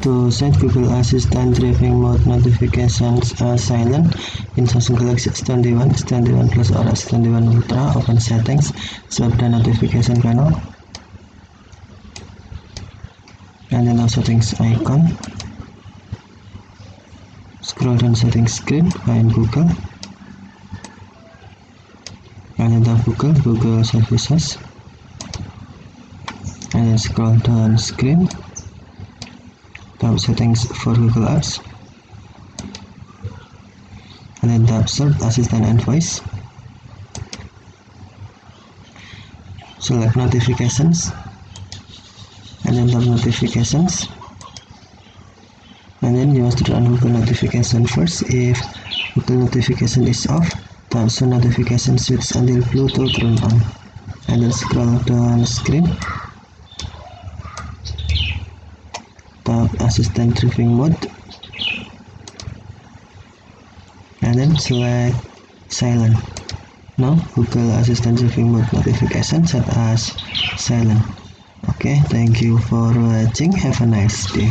To set Google Assistant driving mode notifications silent in Samsung Galaxy S21, S21 Plus or S21 Ultra, open settings, swipe the notification panel, and then the settings icon. Scroll down settings screen, find Google, and then the Google services, and then scroll down screen, tap settings for Google Apps, and then tap search assistant and voice. Select notifications, and then tap notifications, and then you must turn on Google notification first. If Google notification is off, tap show notification switch until blue to turn on, and then scroll down screen, tap assistant driving mode, and then select silent. Now Google Assistant driving mode notification set as silent. Okay, thank you for watching. Have a nice day.